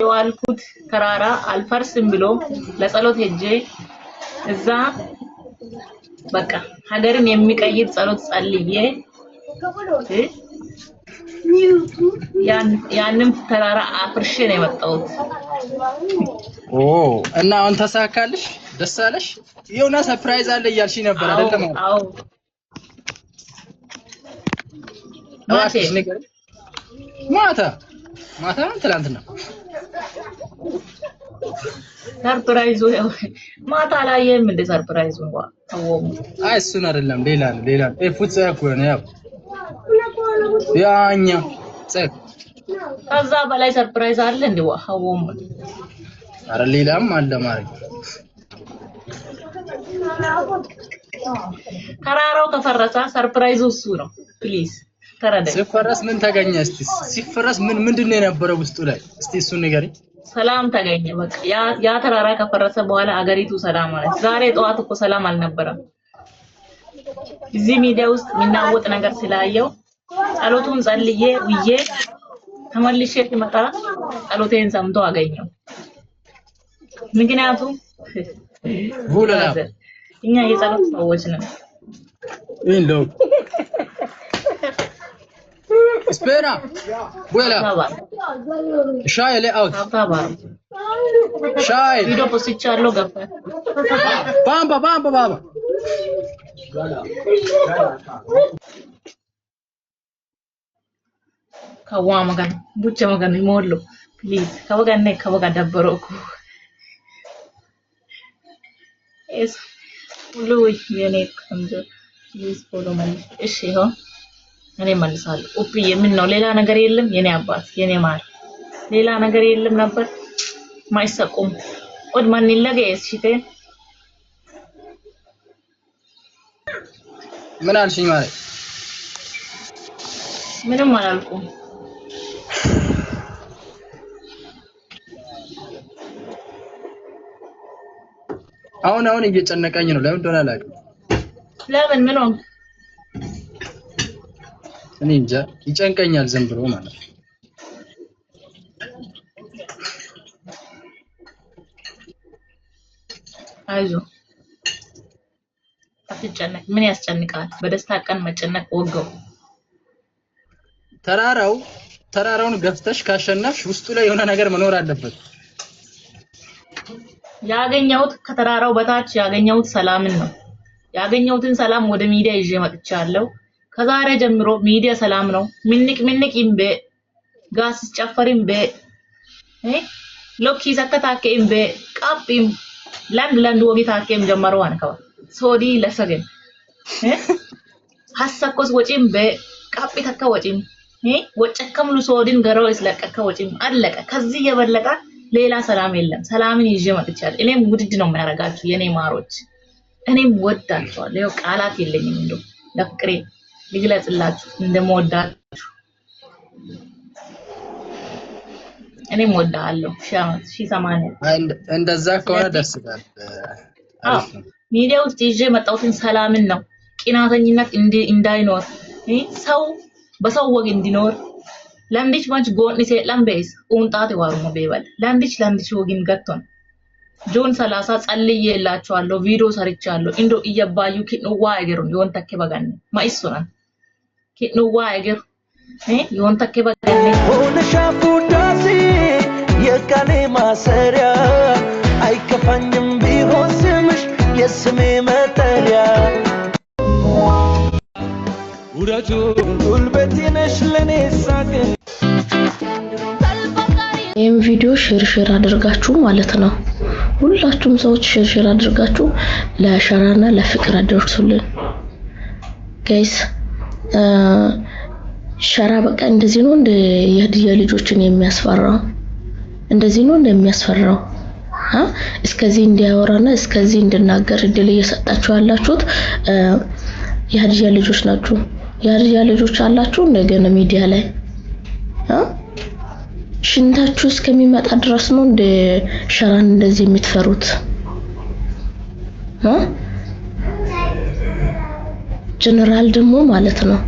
የዋልኩት ተራራ አልፈርስም ብሎ ለጸሎት ሄጄ እዛ በቃ ሀገርን የሚቀይር ጸሎት ጸልዬ ያንን ተራራ አፍርሼ ነው የመጣሁት። እና አሁን ተሳካልሽ? ደስ አለሽ? የሆነ ሰርፕራይዝ አለ እያልሽ ነበር አይደለም? አዎ ማታ ትላንትና ሰርፕራይዙ ማታ ላይ እንደ ሰርፕራይዙ እንኳን ታወሙ። አይ እሱን አይደለም ሌላ ፉት እኮ ነው ያው ያኛ ጸክ ከዛ በላይ ሰርፕራይዝ አለ እንዴ? ዋው አረ ሌላም አለ ማለት ተራራው ከፈረሰ ሰርፕራይዙ እሱ ነው። ፕሊዝ ተረዳኝ። ሲፈረስ ምን ተገኘ? እስቲ ሲፈረስ ምንድነው የነበረው ውስጡ ላይ? እስቲ እሱን ንገሪኝ። ሰላም ተገኘ። በቃ ያ ተራራ ከፈረሰ በኋላ አገሪቱ ሰላም አለች። ዛሬ ጠዋት እኮ ሰላም አልነበረም። እዚህ ሚዲያ ውስጥ የሚናወጥ ነገር ስላየው ጸሎቱን ጸልዬ ውዬ ተመልሼ ሲመጣ ጸሎቴን ሰምቶ አገኘው። ምክንያቱም እኛ የጸሎት ሰዎች ነን። ኢንዶ Espera. Vuela. Shy let out. Shy. Video posticharlo gaffa. Bamba. Kawa magan. Bucha magan imollo. Please. Kawaga dabbaroko. Yes. Louis yene kanjo. Please follow me. Ishi ho. እኔ መልሳለሁ ኦፕዬ ምን ነው ሌላ ነገር የለም የኔ አባት የኔ ማር ሌላ ነገር የለም ነበር ማይሰቁም ወድ ማን ይለገስ ሽቴ ምን አልሽኝ ማለት ምንም አላልኩም አሁን እየጨነቀኝ ነው ለምን እንደሆነ አላውቅም ለምን ምን ሆነ እኔ እንጃ ይጨንቀኛል ዝም ብሎ ማለት ነው አይዞ አትጨነቅ ምን ያስጨንቃል በደስታ ቀን መጨነቅ ወገው ተራራውን ገፍተሽ ካሸነፍሽ ውስጡ ላይ የሆነ ነገር መኖር አለበት ያገኘሁት ከተራራው በታች ያገኘሁት ሰላምን ነው ያገኘሁትን ሰላም ወደ ሚዲያ ይዤ መጥቻለሁ ከዛሬ ጀምሮ ሚዲያ ሰላም ነው ምንቅ ኢምቤ ጋስ ጨፈሪም በ ሎኪ ዘከታከ ኢምቤ ቃጲም ለንድ ወጊታከም ጀመሩ አንከው ሶዲ ለሰገን ሐሰኮስ ወጪም በ ቃጲ ተከ ወጪም ወጨከምሉ ሶዲን ገረው እስለቀከ ወጪም አለቀ ከዚህ የበለጠ ሌላ ሰላም የለም ሰላምን ይዤ መጥቻለሁ እኔም ውድድ ነው የሚያረጋችሁ የኔ ማሮች እኔም ወዳችኋለሁ ይኸው ቃላት የለኝም እንደው ለፍቅሬ ልግለጽላችሁ እንደምወዳችሁ እኔም ወዳለሁ ሺ 80 እንደዛ ከሆነ ደስ ይላል ሚዲያ ውስጥ ይዤ መጣሁትን ሰላምን ነው ቂናተኝነት እንዳይኖር ሰው በሰው ወግ እንዲኖር ለምዲች ማች ጎንኒ ሰላም በይስ ኡንጣት ዋሩሞ በይበል ለምዲች ወግን ገቶን ጆን 30 ጸልዬላችኋለሁ ቪዲዮ ሰርቻለሁ እንዶ እየባዩ ኪንዋ አይገሩን ዮን ተከ በጋን ማይሶናን ኪንዋ አይገር ዮን ተከ በጋን ሆነሻፉ ዳሲ የካኔ ማሰሪያ አይከፋኝም ቢሆን ስምሽ የስሜ መጠሪያ ውራጆ ጉልበቴ ነሽ ለኔ ሳቅ ይሄን ቪዲዮ ሼር አድርጋችሁ ማለት ነው ሁላችሁም ሰዎች ሼር አድርጋችሁ ለሸራና ለፍቅር አድርሱልን ጋይስ ሸራ በቃ እንደዚህ ነው እንደ የህዲያ ልጆችን የሚያስፈራው እንደዚህ ነው እንደሚያስፈራው እስከዚህ እንዲያወራና እስከዚህ እንድናገር እድል እየሰጣችሁ ያላችሁት የህዲያ ልጆች ናችሁ የህዲያ ልጆች አላችሁ እንደገና ሚዲያ ላይ ሽንታችሁ እስከሚመጣ ድረስ ነው እንደ ሸራን እንደዚህ የምትፈሩት ጀነራል ደግሞ ማለት ነው